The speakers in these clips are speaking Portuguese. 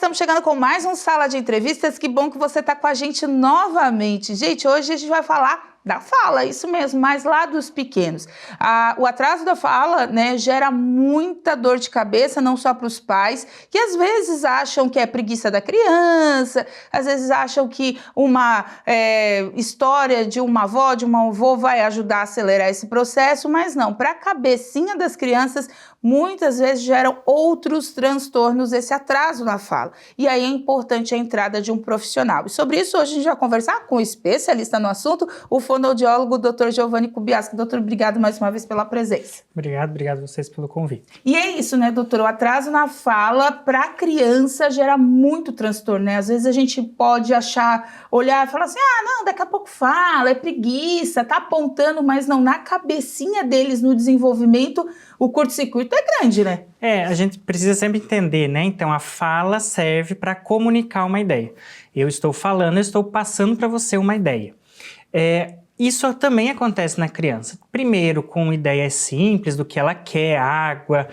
estamos chegando com mais um Sala de Entrevistas. Que bom que você está com a gente novamente. Gente, hoje a gente vai falar da fala, isso mesmo, mas lá dos pequenos. O atraso da fala, né, gera muita dor de cabeça, não só para os pais, que às vezes acham que é preguiça da criança, às vezes acham que uma história de uma avó, de um avô vai ajudar a acelerar esse processo, mas não, para a cabecinha das crianças, muitas vezes geram outros transtornos esse atraso na fala. E aí é importante a entrada de um profissional. E sobre isso hoje a gente vai conversar com um especialista no assunto, o fonoaudiólogo Dr. Giovanni Kubiaski. Doutor, obrigado mais uma vez pela presença. Obrigado a vocês pelo convite. E é isso, né, doutor? O atraso na fala para a criança gera muito transtorno, né? Às vezes a gente pode olhar e falar assim, não, daqui a pouco fala, é preguiça, tá apontando, mas não, na cabecinha deles, no desenvolvimento, o curto-circuito é grande, né? A gente precisa sempre entender, né? Então, a fala serve para comunicar uma ideia. Eu estou falando, eu estou passando para você uma ideia. Isso também acontece na criança. Primeiro com ideias simples do que ela quer, água,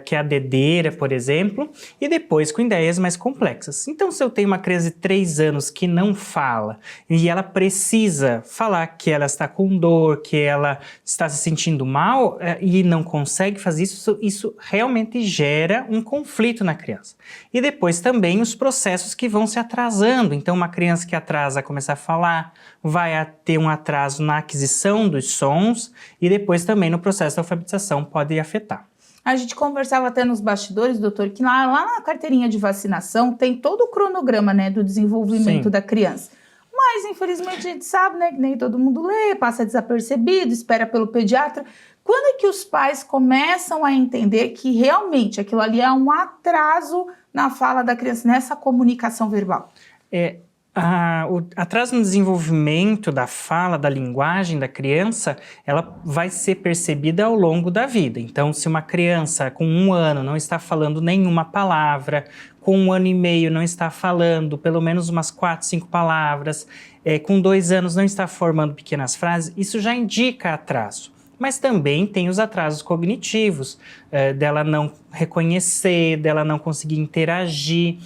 que é a dedeira, por exemplo, e depois com ideias mais complexas. Então, se eu tenho uma criança de 3 anos que não fala e ela precisa falar que ela está com dor, que ela está se sentindo mal e não consegue fazer isso, isso realmente gera um conflito na criança. E depois também os processos que vão se atrasando. Então, uma criança que atrasa a começar a falar, vai ter um atraso na aquisição dos sons e depois também no processo da alfabetização pode afetar. A gente conversava até nos bastidores, doutor, que lá na carteirinha de vacinação tem todo o cronograma, né, do desenvolvimento da criança. Mas, infelizmente, a gente sabe, né, que nem todo mundo lê, passa desapercebido, espera pelo pediatra. Quando é que os pais começam a entender que realmente aquilo ali é um atraso na fala da criança, nessa comunicação verbal? O atraso no desenvolvimento da fala, da linguagem da criança, ela vai ser percebida ao longo da vida. Então, se uma criança com 1 ano não está falando nenhuma palavra, com 1 ano e meio não está falando pelo menos umas 4, 5 palavras, com 2 anos não está formando pequenas frases, isso já indica atraso. Mas também tem os atrasos cognitivos, dela não reconhecer, dela não conseguir interagir.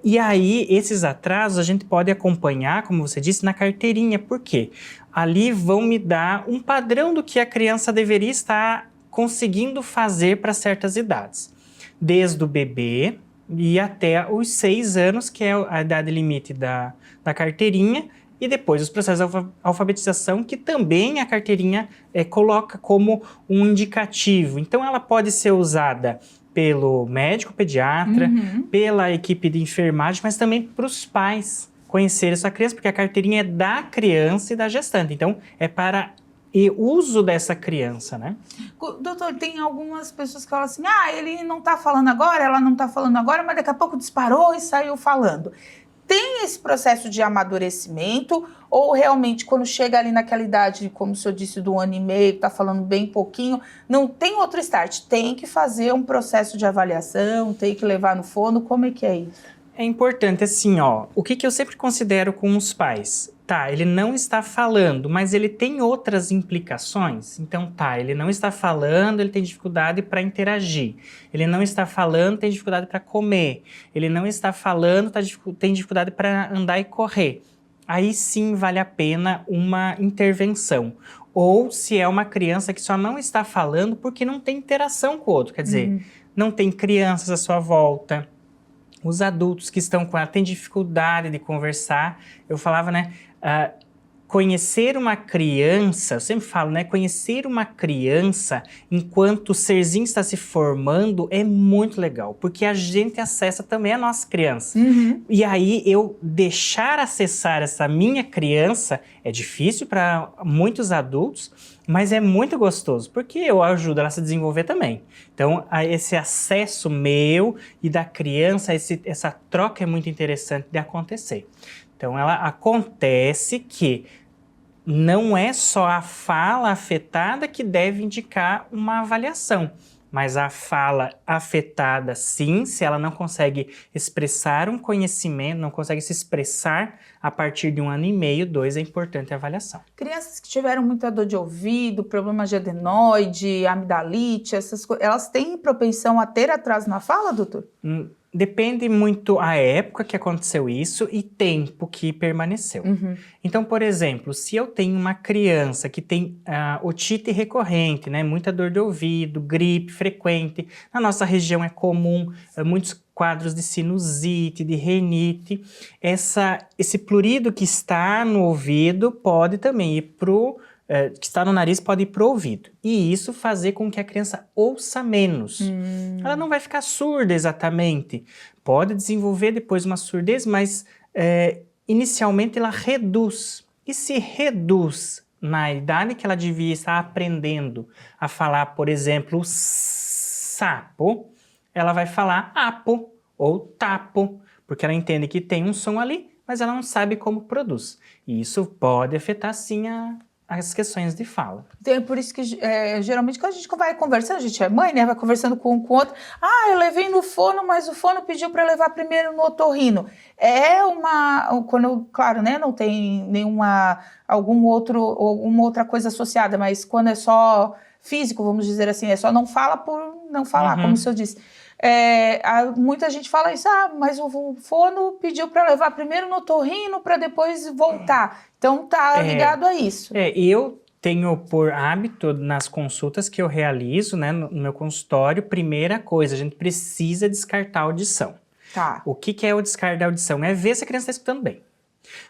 E aí, esses atrasos a gente pode acompanhar, como você disse, na carteirinha. Por quê? Ali vão me dar um padrão do que a criança deveria estar conseguindo fazer para certas idades. Desde o bebê e até os 6 anos, que é a idade limite da carteirinha, e depois os processos de alfabetização, que também a carteirinha coloca como um indicativo. Então, ela pode ser usada pelo médico pediatra, pela equipe de enfermagem, mas também para os pais conhecerem essa criança, porque a carteirinha é da criança e da gestante. Então, é para uso dessa criança, né? Doutor, tem algumas pessoas que falam assim, ele não está falando agora, ela não está falando agora, mas daqui a pouco disparou e saiu falando. Tem esse processo de amadurecimento ou realmente quando chega ali naquela idade, como o senhor disse, do 1 ano e meio, está falando bem pouquinho, não tem outro start, tem que fazer um processo de avaliação, tem que levar no fono, como é que é isso? É importante assim, o que eu sempre considero com os pais? Ele não está falando, mas ele tem outras implicações. Então, ele não está falando, ele tem dificuldade para interagir. Ele não está falando, tem dificuldade para comer. Ele não está falando, tem dificuldade para andar e correr. Aí sim vale a pena uma intervenção. Ou se é uma criança que só não está falando porque não tem interação com o outro. Quer dizer, não tem crianças à sua volta. Os adultos que estão com ela têm dificuldade de conversar. Eu falava, né? Conhecer uma criança, eu sempre falo, né? Conhecer uma criança enquanto o serzinho está se formando é muito legal, porque a gente acessa também a nossa criança. E aí eu deixar acessar essa minha criança é difícil para muitos adultos, mas é muito gostoso, porque eu ajudo ela a se desenvolver também. Então, esse acesso meu e da criança, essa troca é muito interessante de acontecer. Então, ela acontece que não é só a fala afetada que deve indicar uma avaliação, mas a fala afetada, sim, se ela não consegue expressar um conhecimento, não consegue se expressar a partir de 1 ano e meio, 2, é importante a avaliação. Crianças que tiveram muita dor de ouvido, problemas de adenoide, amidalite, essas coisas, elas têm propensão a ter atraso na fala, doutor? Depende muito a época que aconteceu isso e tempo que permaneceu. Então, por exemplo, se eu tenho uma criança que tem otite recorrente, né, muita dor de ouvido, gripe frequente, na nossa região é comum muitos quadros de sinusite, de rinite, esse plurido que está no ouvido pode também ir que está no nariz pode ir para o ouvido. E isso fazer com que a criança ouça menos. Ela não vai ficar surda exatamente. Pode desenvolver depois uma surdez, mas inicialmente ela reduz. E se reduz na idade que ela devia estar aprendendo a falar, por exemplo, sapo, ela vai falar apo ou tapo, porque ela entende que tem um som ali, mas ela não sabe como produz. E isso pode afetar, sim, as questões de fala. Então, é por isso que, geralmente, quando a gente vai conversando, a gente é mãe, né? Vai conversando com o outro. Ah, eu levei no fono, mas o fono pediu para levar primeiro no otorrino. Claro, né? Não tem alguma outra coisa associada, mas quando é só físico, vamos dizer assim, é só não fala por não falar, como o senhor disse. Muita gente fala isso, mas o fono pediu para levar primeiro no otorrino para depois voltar. Então tá ligado a isso. Eu tenho por hábito nas consultas que eu realizo, né, no meu consultório, primeira coisa, a gente precisa descartar a audição. Tá. O que é o descarte da audição? É ver se a criança está escutando bem.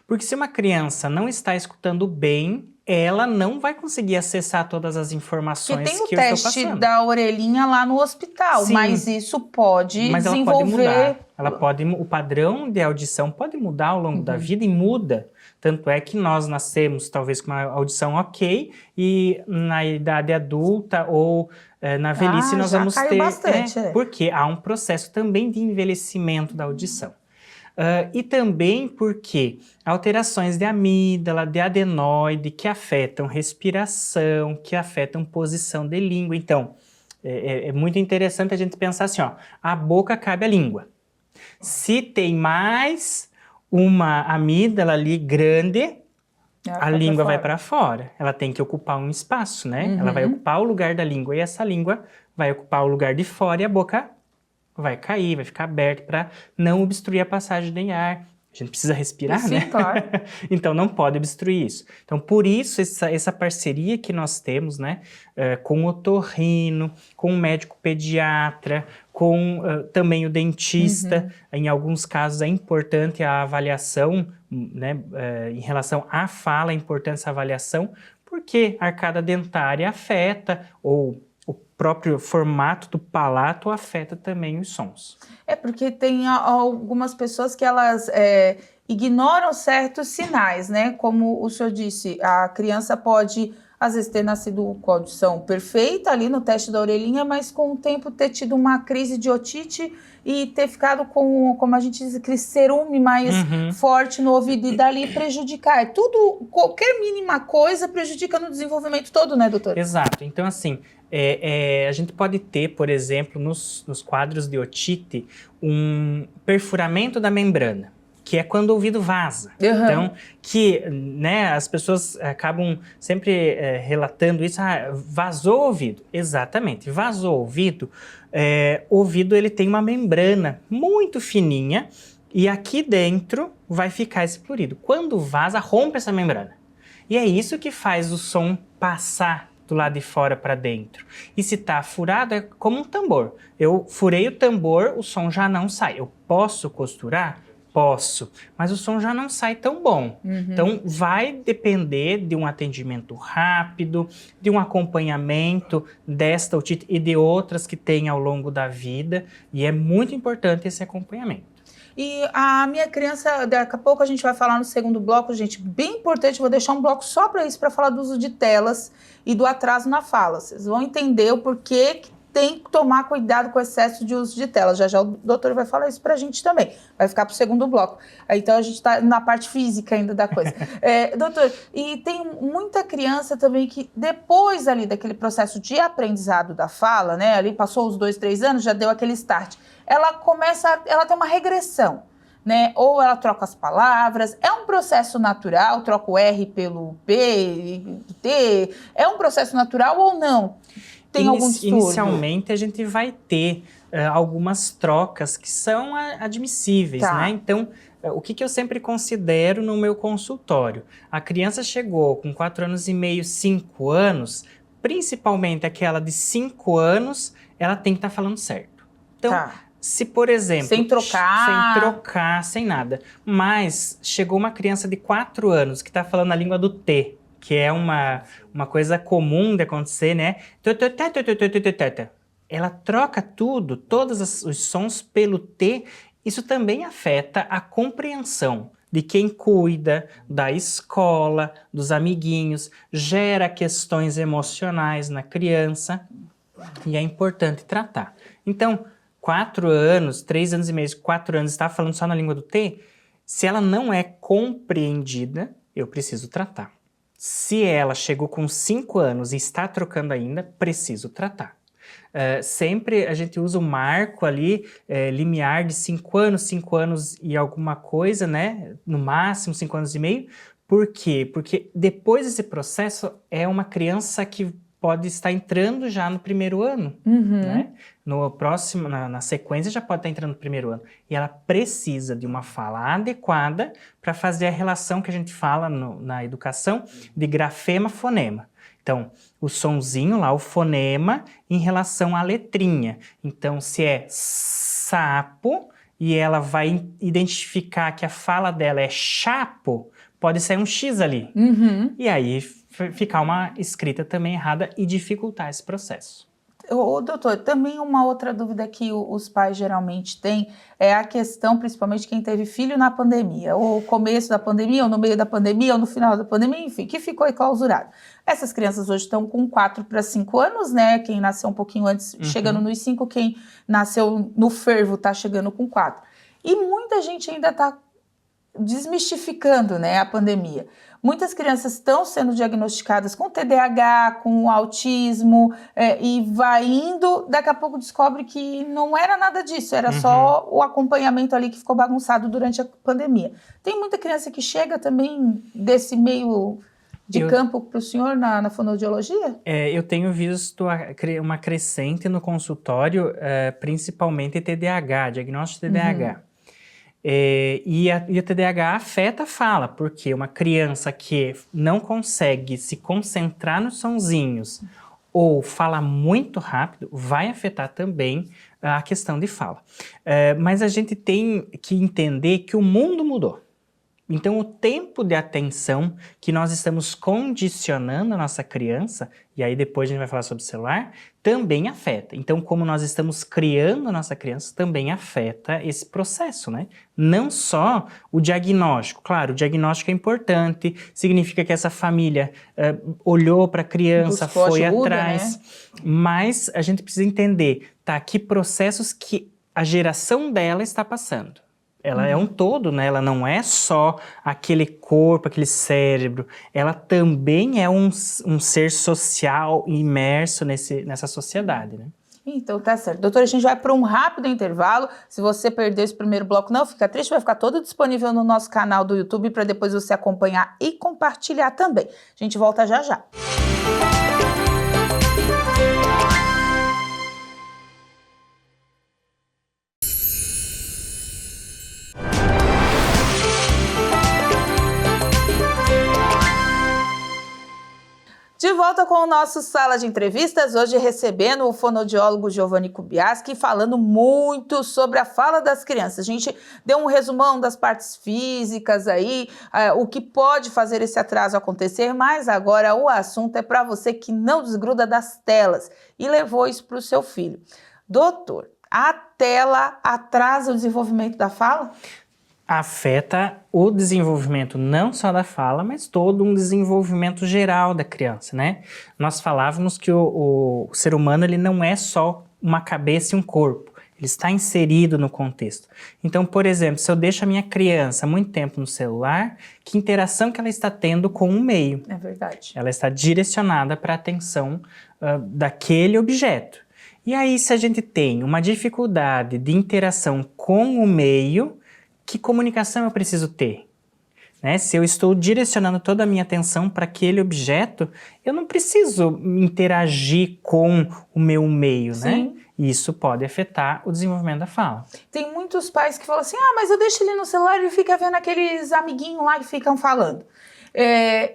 Porque se uma criança não está escutando bem, ela não vai conseguir acessar todas as informações que eu estou passando. Tem o teste da orelhinha lá no hospital, sim, mas isso pode desenvolver... Ela pode mudar. O padrão de audição pode mudar ao longo da vida e muda. Tanto é que nós nascemos talvez com uma audição ok e na idade adulta ou na velhice nós vamos ter... bastante, porque há um processo também de envelhecimento da audição. E também porque alterações de amígdala, de adenoide, que afetam respiração, que afetam posição de língua. Então, é muito interessante a gente pensar assim, a boca cabe a língua. Se tem mais uma amígdala ali grande, a língua vai para fora. Ela tem que ocupar um espaço, né? Ela vai ocupar o lugar da língua e essa língua vai ocupar o lugar de fora e a boca vai cair, vai ficar aberto para não obstruir a passagem de ar. A gente precisa respirar, sim, né? Claro. Então não pode obstruir isso. Então por isso essa parceria que nós temos, né, com o otorrino, com o médico pediatra, com também o dentista. Em alguns casos é importante a avaliação, né, em relação à fala, é importante essa avaliação, porque a arcada dentária afeta ou o próprio formato do palato afeta também os sons. Porque tem algumas pessoas que elas ignoram certos sinais, né? Como o senhor disse, a criança pode, às vezes, ter nascido com a audição perfeita ali no teste da orelhinha, mas com o tempo ter tido uma crise de otite e ter ficado com, como a gente diz, aquele cerume mais forte no ouvido e dali prejudicar. Qualquer mínima coisa prejudica no desenvolvimento todo, né, doutor? Exato. Então, assim, a gente pode ter, por exemplo, nos quadros de otite, um perfuramento da membrana, que é quando o ouvido vaza. Então, né, as pessoas acabam sempre relatando isso, vazou o ouvido. Exatamente, vazou o ouvido. O ouvido ele tem uma membrana muito fininha e aqui dentro vai ficar esse plurido. Quando vaza, rompe essa membrana. E é isso que faz o som passar do lado de fora para dentro. E se tá furado, é como um tambor. Eu furei o tambor, o som já não sai. Eu posso costurar? Posso, mas o som já não sai tão bom. Então, vai depender de um atendimento rápido, de um acompanhamento desta otite e de outras que tem ao longo da vida, e é muito importante esse acompanhamento. E a minha criança, daqui a pouco a gente vai falar no segundo bloco, gente, bem importante, vou deixar um bloco só para isso, para falar do uso de telas e do atraso na fala. Vocês vão entender o porquê que tem que tomar cuidado com o excesso de uso de tela. Já já o doutor vai falar isso pra gente também. Vai ficar pro segundo bloco. Então a gente tá na parte física ainda da coisa. Doutor, e tem muita criança também que depois ali daquele processo de aprendizado da fala, né? Ali passou os 2, 3 anos, já deu aquele start. Ela tem uma regressão, né? Ou ela troca as palavras, é um processo natural, troca o R pelo P, T, é um processo natural ou não? Tem algum distúrbio? Inicialmente a gente vai ter algumas trocas que são admissíveis, Tá. né? Então, o que eu sempre considero no meu consultório? A criança chegou com 4 anos e meio, 5 anos, principalmente aquela de 5 anos, ela tem que estar falando certo. Então, Tá. se, por exemplo... Sem trocar. Sem trocar, sem nada. Mas chegou uma criança de 4 anos que está falando a língua do T, que é uma coisa comum de acontecer, né? Ela troca tudo, todos os sons pelo T. Isso também afeta a compreensão de quem cuida, da escola, dos amiguinhos, gera questões emocionais na criança e é importante tratar. Então, 4 anos, 3 anos e meio, 4 anos, está falando só na língua do T, se ela não é compreendida, eu preciso tratar. Se ela chegou com 5 anos e está trocando ainda, preciso tratar. Sempre a gente usa o marco ali, limiar de 5 anos e alguma coisa, né? No máximo 5 anos e meio. Por quê? Porque depois desse processo é uma criança que pode estar entrando já no primeiro ano, né? No próximo, na sequência já pode estar entrando no primeiro ano. E ela precisa de uma fala adequada para fazer a relação que a gente fala na educação de grafema-fonema. Então, o sonzinho lá, o fonema, em relação à letrinha. Então, se é sapo e ela vai identificar que a fala dela é chapo, pode ser um X ali. E aí ficar uma escrita também errada e dificultar esse processo. Doutor, também uma outra dúvida que os pais geralmente têm é a questão, principalmente quem teve filho na pandemia, ou começo da pandemia, ou no meio da pandemia, ou no final da pandemia, enfim, que ficou enclausurado. Essas crianças hoje estão com 4 para 5 anos, né? Quem nasceu um pouquinho antes, chegando nos 5, quem nasceu no fervo está chegando com 4. E muita gente ainda está desmistificando, né, a pandemia. Muitas crianças estão sendo diagnosticadas com TDAH, com autismo, e vai indo, daqui a pouco descobre que não era nada disso, era só o acompanhamento ali que ficou bagunçado durante a pandemia. Tem muita criança que chega também desse meio de campo para o senhor na fonoaudiologia? Eu tenho visto uma crescente no consultório, principalmente TDAH, diagnóstico de TDAH. E a TDAH afeta a fala, porque uma criança que não consegue se concentrar nos sonzinhos ou fala muito rápido, vai afetar também a questão de fala. Mas a gente tem que entender que o mundo mudou. Então, o tempo de atenção que nós estamos condicionando a nossa criança, e aí depois a gente vai falar sobre o celular, também afeta. Então, como nós estamos criando a nossa criança, também afeta esse processo, né? Não só o diagnóstico. Claro, o diagnóstico é importante, significa que essa família olhou para a criança, foi atrás. Né? Mas a gente precisa entender, tá, que processos que a geração dela está passando. Ela é um todo, né? Ela não é só aquele corpo, aquele cérebro. Ela também é um ser social imerso nessa sociedade, né? Então tá certo. Doutora, a gente vai para um rápido intervalo. Se você perdeu esse primeiro bloco, não fica triste, vai ficar todo disponível no nosso canal do YouTube para depois você acompanhar e compartilhar também. A gente volta já já. De volta com o nosso Sala de Entrevistas, hoje recebendo o fonoaudiólogo Giovanni Kubiaski, falando muito sobre a fala das crianças. A gente deu um resumão das partes físicas aí, o que pode fazer esse atraso acontecer, mas agora o assunto é para você que não desgruda das telas e levou isso para o seu filho. Doutor, a tela atrasa o desenvolvimento da fala? Afeta o desenvolvimento não só da fala, mas todo um desenvolvimento geral da criança, né? Nós falávamos que o ser humano ele não é só uma cabeça e um corpo, ele está inserido no contexto. Então, por exemplo, se eu deixo a minha criança muito tempo no celular, que interação que ela está tendo com o meio? É verdade. Ela está direcionada para a atenção daquele objeto. E aí, se a gente tem uma dificuldade de interação com o meio, que comunicação eu preciso ter? Né? Se eu estou direcionando toda a minha atenção para aquele objeto, eu não preciso interagir com o meu meio, né? E isso pode afetar o desenvolvimento da fala. Tem muitos pais que falam assim, mas eu deixo ele no celular e ele fica vendo aqueles amiguinhos lá que ficam falando.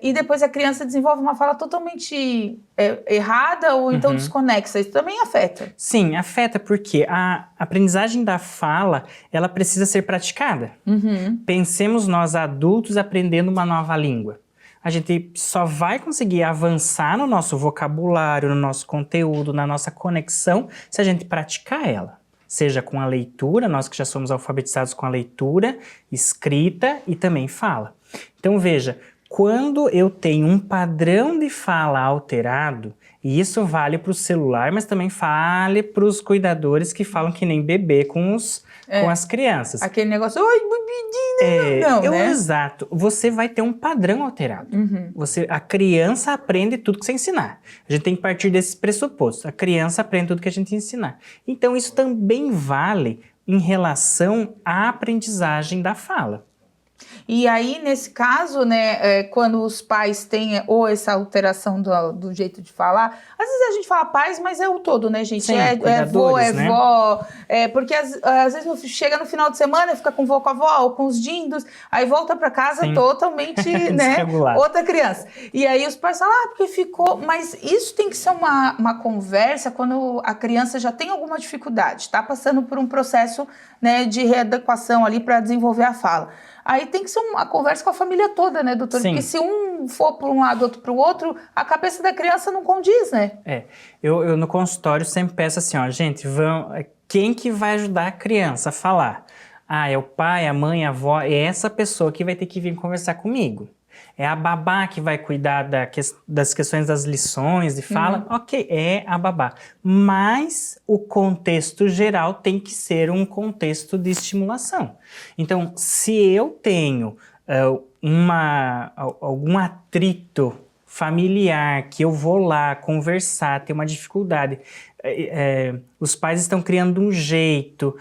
E depois a criança desenvolve uma fala totalmente errada ou então desconexa. Isso também afeta. Sim, afeta porque a aprendizagem da fala, ela precisa ser praticada. Pensemos nós adultos aprendendo uma nova língua. A gente só vai conseguir avançar no nosso vocabulário, no nosso conteúdo, na nossa conexão, se a gente praticar ela. Seja com a leitura, nós que já somos alfabetizados com a leitura, escrita e também fala. Então veja, quando eu tenho um padrão de fala alterado, e isso vale para o celular, mas também vale para os cuidadores que falam que nem bebê com as crianças. Aquele negócio, oi, bebidinha, não, né? Exato. Você vai ter um padrão alterado. A criança aprende tudo que você ensinar. A gente tem que partir desse pressuposto. A criança aprende tudo que a gente ensinar. Então, isso também vale em relação à aprendizagem da fala. E aí, nesse caso, né, quando os pais têm ou essa alteração do jeito de falar, às vezes a gente fala pais, mas é o todo, né, gente? Sim, é vô, é né? vó, porque às vezes chega no final de semana, fica com o vô, com a avó, ou com os dindos, aí volta para casa totalmente, né, outra criança. E aí os pais falam, porque ficou... Mas isso tem que ser uma conversa quando a criança já tem alguma dificuldade, tá passando por um processo, né, de readequação ali para desenvolver a fala. Aí tem que ser uma conversa com a família toda, né, doutor? Sim. Porque se um for para um lado, outro para o outro, a cabeça da criança não condiz, né? Eu no consultório sempre peço assim, gente, quem que vai ajudar a criança a falar? É o pai, a mãe, a avó, é essa pessoa que vai ter que vir conversar comigo. É a babá que vai cuidar das questões das lições de fala? Ok, é a babá. Mas o contexto geral tem que ser um contexto de estimulação. Então, se eu tenho algum atrito familiar, que eu vou lá conversar, ter uma dificuldade, os pais estão criando um jeito,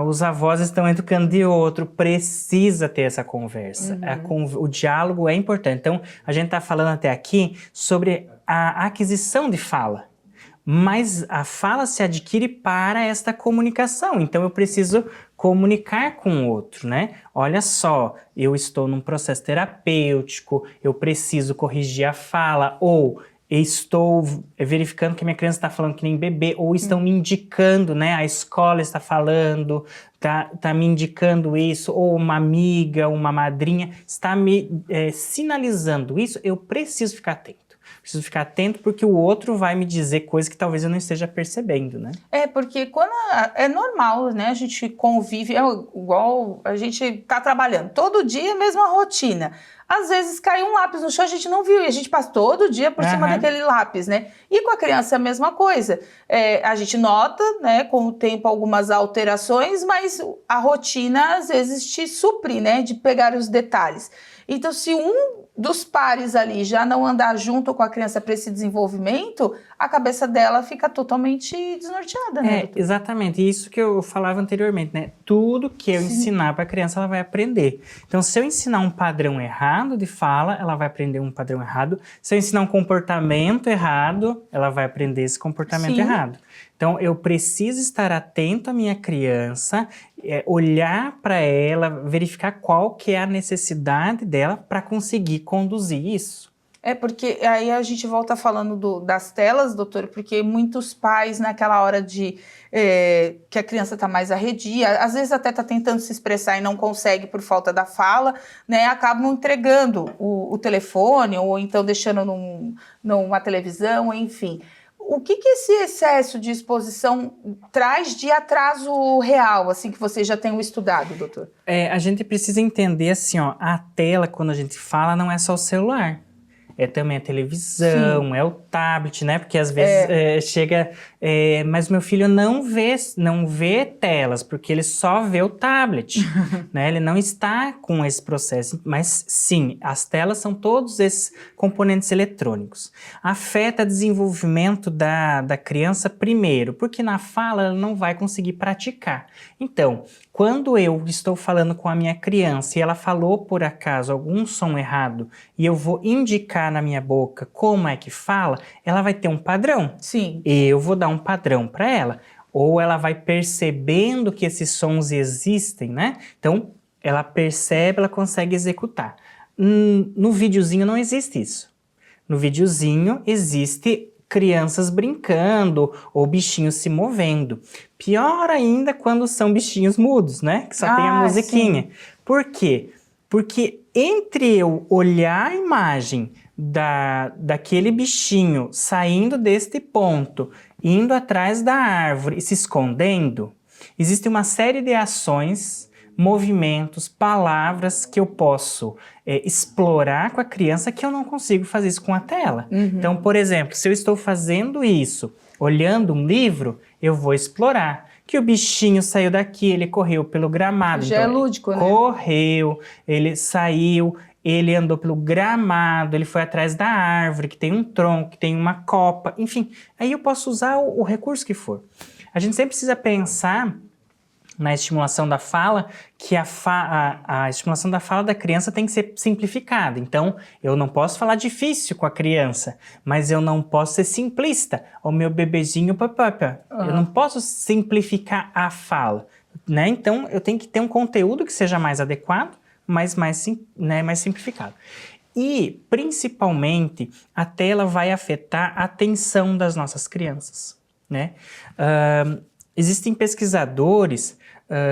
os avós estão educando de outro, precisa ter essa conversa. O diálogo é importante. Então, a gente está falando até aqui sobre a aquisição de fala. Mas a fala se adquire para esta comunicação. Então, eu preciso comunicar com o outro, né? Olha só, eu estou num processo terapêutico, eu preciso corrigir a fala, ou estou verificando que minha criança está falando que nem bebê, ou estão me indicando, né? A escola está falando, tá me indicando isso, ou uma amiga, uma madrinha está me sinalizando isso, eu preciso ficar atento. Preciso ficar atento porque o outro vai me dizer coisas que talvez eu não esteja percebendo, né? Porque quando é normal, né? A gente convive, igual a gente tá trabalhando todo dia, mesma rotina. Às vezes cai um lápis no chão, a gente não viu, e a gente passa todo dia por cima daquele lápis, né? E com a criança é a mesma coisa. A gente nota, né, com o tempo algumas alterações, mas a rotina às vezes te supre, né, de pegar os detalhes. Então, se um dos pares ali já não andar junto com a criança para esse desenvolvimento, a cabeça dela fica totalmente desnorteada, né? Exatamente. Isso que eu falava anteriormente, né? Tudo que eu ensinar para a criança, ela vai aprender. Então, se eu ensinar um padrão errado de fala, ela vai aprender um padrão errado. Se eu ensinar um comportamento errado, ela vai aprender esse comportamento errado. Então, eu preciso estar atento à minha criança, olhar para ela, verificar qual que é a necessidade dela para conseguir conduzir isso. Porque aí a gente volta falando das telas, doutor, porque muitos pais naquela hora que a criança está mais arredia, às vezes até está tentando se expressar e não consegue por falta da fala, né, acabam entregando o telefone ou então deixando numa televisão, enfim. O que esse excesso de exposição traz de atraso real, assim, que você já tem estudado, doutor? A gente precisa entender, assim, a tela, quando a gente fala, não é só o celular. É também a televisão, é o tablet, né? Porque às vezes chega... mas meu filho não vê telas, porque ele só vê o tablet, né? Ele não está com esse processo. Mas sim, as telas são todos esses componentes eletrônicos. Afeta o desenvolvimento da criança primeiro, porque na fala ela não vai conseguir praticar. Então, quando eu estou falando com a minha criança e ela falou por acaso algum som errado e eu vou indicar na minha boca como é que fala, ela vai ter um padrão. Sim. Eu vou dar um padrão para ela. ou ela vai percebendo que esses sons existem, né? Então, ela percebe, ela consegue executar. No videozinho não existe isso. No videozinho existe crianças brincando ou bichinhos se movendo. Pior ainda quando são bichinhos mudos, né? Que só tem a musiquinha. Sim. Por quê? Porque entre eu olhar a imagem daquele bichinho saindo deste ponto, indo atrás da árvore e se escondendo, existe uma série de ações, movimentos, palavras que eu posso explorar com a criança que eu não consigo fazer isso com a tela. Então, por exemplo, se eu estou fazendo isso, olhando um livro, eu vou explorar. Que o bichinho saiu daqui, ele correu pelo gramado. Já então, é lúdico, né? Correu, ele saiu, ele andou pelo gramado, ele foi atrás da árvore, que tem um tronco, que tem uma copa, enfim. Aí eu posso usar o recurso que for. A gente sempre precisa pensar na estimulação da fala, que a estimulação da fala da criança tem que ser simplificada. Então, eu não posso falar difícil com a criança, mas eu não posso ser simplista. O meu bebezinho, papapá. Eu não posso simplificar a fala, né? Então, eu tenho que ter um conteúdo que seja mais adequado, mas mais simplificado. E, principalmente, a tela vai afetar a atenção das nossas crianças, né? Existem pesquisadores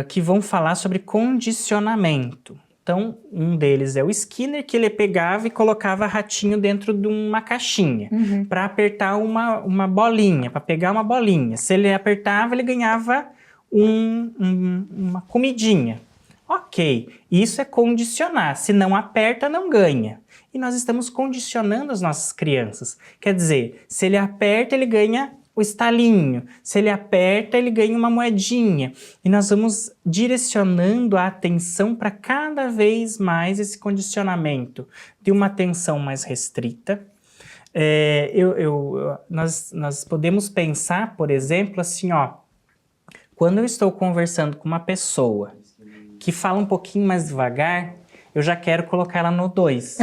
que vão falar sobre condicionamento. Então, um deles é o Skinner, que ele pegava e colocava ratinho dentro de uma caixinha para apertar uma bolinha, para pegar uma bolinha. Se ele apertava, ele ganhava uma comidinha. Ok, isso é condicionar. Se não aperta, não ganha. E nós estamos condicionando as nossas crianças. Quer dizer, se ele aperta, ele ganha o estalinho. Se ele aperta, ele ganha uma moedinha. E nós vamos direcionando a atenção para cada vez mais esse condicionamento de uma atenção mais restrita. Nós podemos pensar, por exemplo, assim, ó, quando eu estou conversando com uma pessoa que fala um pouquinho mais devagar, eu já quero colocar ela no 2.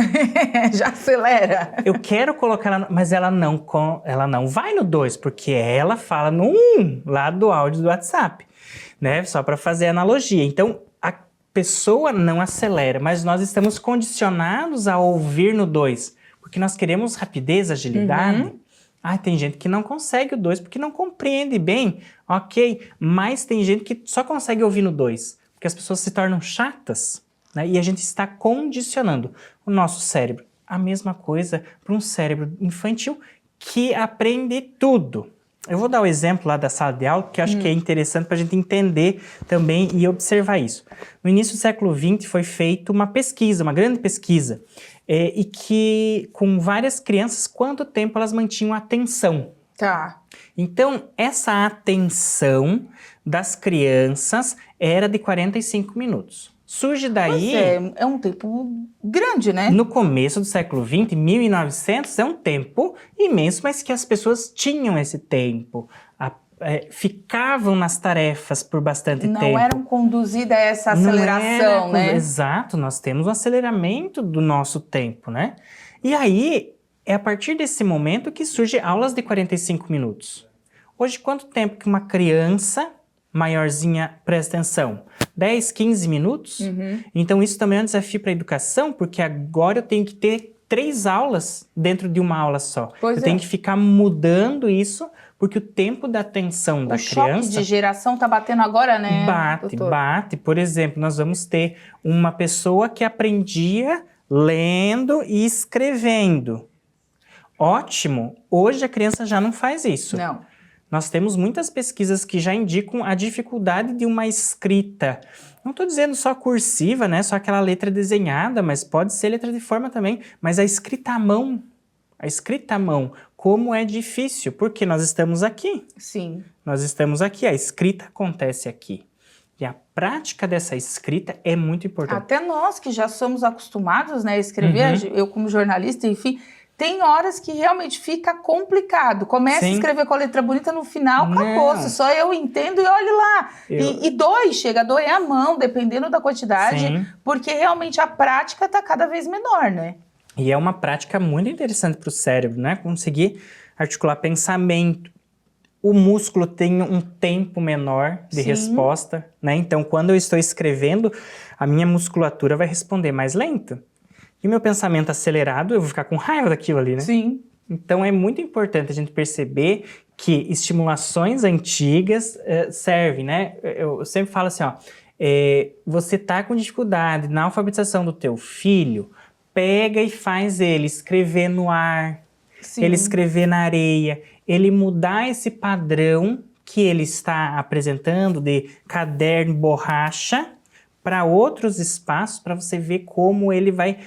Já acelera. Eu quero colocar ela, mas ela não vai no 2, porque ela fala no 1, lá do áudio do WhatsApp, né? Só para fazer analogia. Então, a pessoa não acelera, mas nós estamos condicionados a ouvir no 2, porque nós queremos rapidez, agilidade. Tem gente que não consegue o 2 porque não compreende bem, ok, mas tem gente que só consegue ouvir no 2, porque as pessoas se tornam chatas. E a gente está condicionando o nosso cérebro. A mesma coisa para um cérebro infantil que aprende tudo. Eu vou dar o exemplo lá da sala de aula, que eu acho que é interessante para a gente entender também e observar isso. No início do século XX foi feita uma pesquisa, uma grande pesquisa, e que com várias crianças, quanto tempo elas mantinham a atenção. Tá. Então, essa atenção das crianças era de 45 minutos. Surge daí... É um tempo grande, né? No começo do século XX, 1900, é um tempo imenso, mas que as pessoas tinham esse tempo, ficavam nas tarefas por bastante tempo. Não eram conduzidas a essa aceleração, né? Exato, nós temos um aceleramento do nosso tempo, né? E aí, é a partir desse momento que surgem aulas de 45 minutos. Hoje, quanto tempo que uma criança maiorzinha presta atenção? 10, 15 minutos? Então isso também é um desafio para a educação, porque agora eu tenho que ter 3 aulas dentro de uma aula só. Eu tenho que ficar mudando isso, porque o tempo da atenção da criança... O choque de geração tá batendo agora, né, bate. Por exemplo, nós vamos ter uma pessoa que aprendia lendo e escrevendo. Ótimo! Hoje a criança já não faz isso. Não. Nós temos muitas pesquisas que já indicam a dificuldade de uma escrita. Não estou dizendo só cursiva, né? Só aquela letra desenhada, mas pode ser letra de forma também. Mas a escrita à mão, como é difícil, porque nós estamos aqui. Sim. Nós estamos aqui, a escrita acontece aqui. E a prática dessa escrita é muito importante. Até nós que já somos acostumados, né, a escrever, eu como jornalista, enfim... Tem horas que realmente fica complicado. Começa a escrever com a letra bonita, no final acabou-se. Só eu entendo e olho lá. E dói, chega a doer a mão, dependendo da quantidade, porque realmente a prática está cada vez menor, né? E é uma prática muito interessante para o cérebro, né? Conseguir articular pensamento, O músculo tem um tempo menor de Sim. resposta, né? Então, quando eu estou escrevendo, a minha musculatura vai responder mais lento. E o meu pensamento acelerado, eu vou ficar com raiva daquilo ali, né? Sim. Então, é muito importante a gente perceber que estimulações antigas servem, né? Eu sempre falo assim, ó, você tá com dificuldade na alfabetização do teu filho, pega e faz ele escrever no ar, Sim. ele escrever na areia, ele mudar esse padrão que ele está apresentando de caderno, borracha, para outros espaços, para você ver como ele vai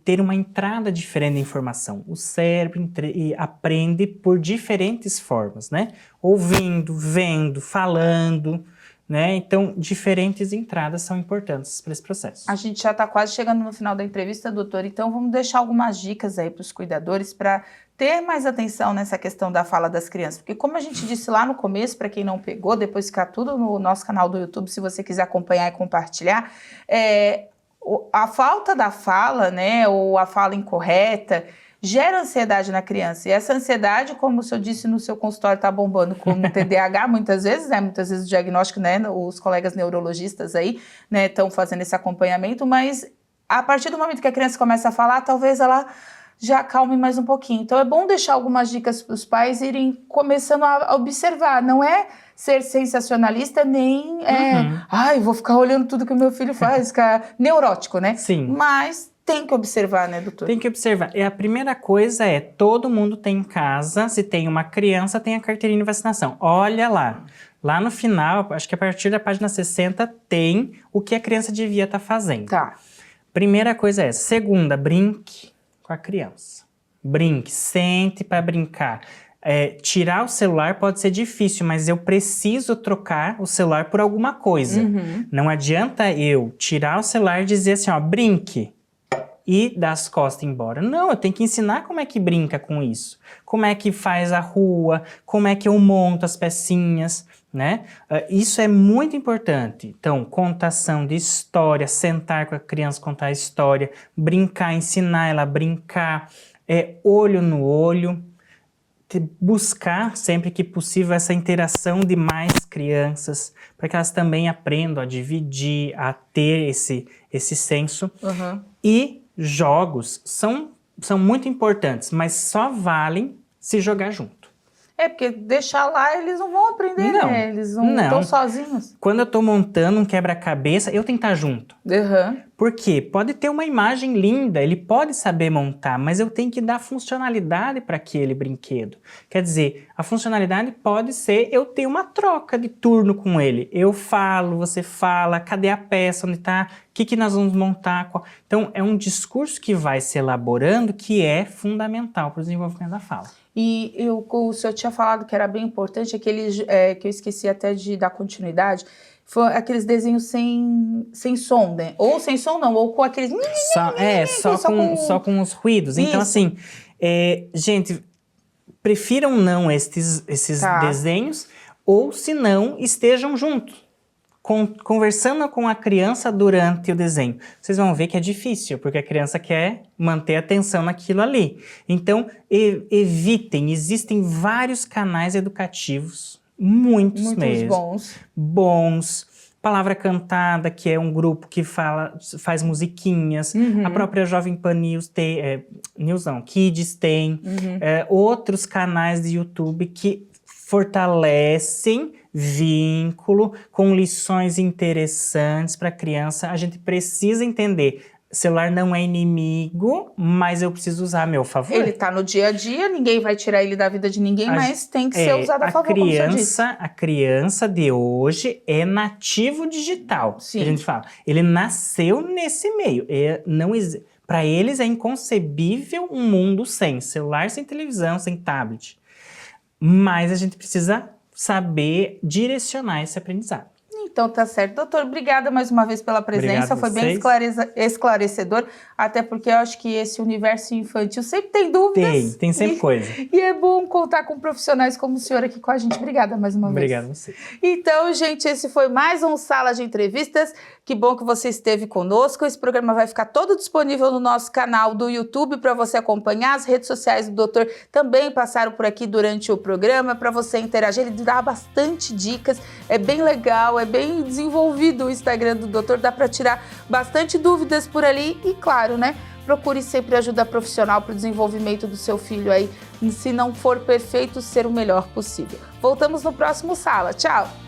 ter uma entrada diferente de informação. O cérebro aprende por diferentes formas, né? Ouvindo, vendo, falando, né? Então, diferentes entradas são importantes para esse processo. A gente já está quase chegando no final da entrevista, doutor, então vamos deixar algumas dicas aí para os cuidadores para ter mais atenção nessa questão da fala das crianças, porque como a gente disse lá no começo, para quem não pegou, depois fica tudo no nosso canal do YouTube, se você quiser acompanhar e compartilhar, a falta da fala, né, ou a fala incorreta, gera ansiedade na criança. E essa ansiedade, como o senhor disse no seu consultório, está bombando como TDAH muitas vezes, né? Muitas vezes o diagnóstico, né? Os colegas neurologistas aí, né, estão fazendo esse acompanhamento, mas a partir do momento que a criança começa a falar, talvez ela já acalme mais um pouquinho. Então é bom deixar algumas dicas para os pais irem começando a observar. Não é ser sensacionalista, nem vou ficar olhando tudo que o meu filho faz, ficar neurótico, né? Sim. Mas tem que observar, né, doutor? Tem que observar. E a primeira coisa todo mundo tem em casa, se tem uma criança, tem a carteirinha de vacinação. Olha lá. Lá no final, acho que a partir da página 60, tem o que a criança devia estar fazendo. Tá. Primeira coisa é essa. Segunda, brinque com a criança. Brinque, sente para brincar. Tirar o celular pode ser difícil, mas eu preciso trocar o celular por alguma coisa. Uhum. Não adianta eu tirar o celular e dizer assim, ó, brinque, e dar as costas embora. Não, eu tenho que ensinar como é que brinca com isso. Como é que faz a rua, como é que eu monto as pecinhas, né? Isso é muito importante. Então, contação de história, sentar com a criança, contar a história, brincar, ensinar ela a brincar, olho no olho, buscar sempre que possível essa interação de mais crianças, para que elas também aprendam a dividir, a ter esse senso. Uhum. E jogos são muito importantes, mas só valem se jogar junto. Porque deixar lá eles não vão aprender, Não, né? Eles não estão sozinhos. Quando eu tô montando um quebra-cabeça, eu tenho que estar junto. Uhum. Por quê? Pode ter uma imagem linda, ele pode saber montar, mas eu tenho que dar funcionalidade para aquele brinquedo. Quer dizer, a funcionalidade pode ser eu ter uma troca de turno com ele. Eu falo, você fala, cadê a peça, onde está, o que nós vamos montar. Então, é um discurso que vai se elaborando que é fundamental para o desenvolvimento da fala. E o senhor tinha falado que era bem importante, aqueles que eu esqueci até de dar continuidade, foi aqueles desenhos sem som, né? Ou sem som não, ou com aqueles... Só com os ruídos. Isso. Então, assim, gente, prefiram não esses desenhos, ou se não, estejam juntos. Conversando com a criança durante o desenho. Vocês vão ver que é difícil, porque a criança quer manter a atenção naquilo ali. Então, existem vários canais educativos, muitos mesmo. Bons. Palavra Cantada, que é um grupo que faz musiquinhas. Uhum. A própria Jovem Pan News tem... Kids tem. Uhum. Outros canais de YouTube que fortalecem vínculo com lições interessantes para a criança. A gente precisa entender, celular não é inimigo, mas eu preciso usar a meu favor. Ele está no dia a dia, ninguém vai tirar ele da vida de ninguém, mas tem que ser usado a favor, como você disse. A criança de hoje é nativo digital, Sim. que a gente fala. Ele nasceu nesse meio. Para eles é inconcebível um mundo sem celular, sem televisão, sem tablet. Mas a gente precisa saber direcionar esse aprendizado. Então tá certo. Doutor, obrigada mais uma vez pela presença. Obrigado Foi bem esclarecedor, até porque eu acho que esse universo infantil sempre tem dúvidas. Tem sempre coisa. E é bom contar com profissionais como o senhor aqui com a gente. Obrigada mais uma vez. Obrigado a você. Então, gente, esse foi mais um Sala de Entrevistas. Que bom que você esteve conosco. Esse programa vai ficar todo disponível no nosso canal do YouTube para você acompanhar. As redes sociais do doutor também passaram por aqui durante o programa para você interagir. Ele dá bastante dicas, é bem legal, é bem desenvolvido o Instagram do doutor, dá para tirar bastante dúvidas por ali e, claro, né? Procure sempre ajuda profissional para o desenvolvimento do seu filho aí, se não for perfeito, ser o melhor possível. Voltamos no próximo Sala. Tchau!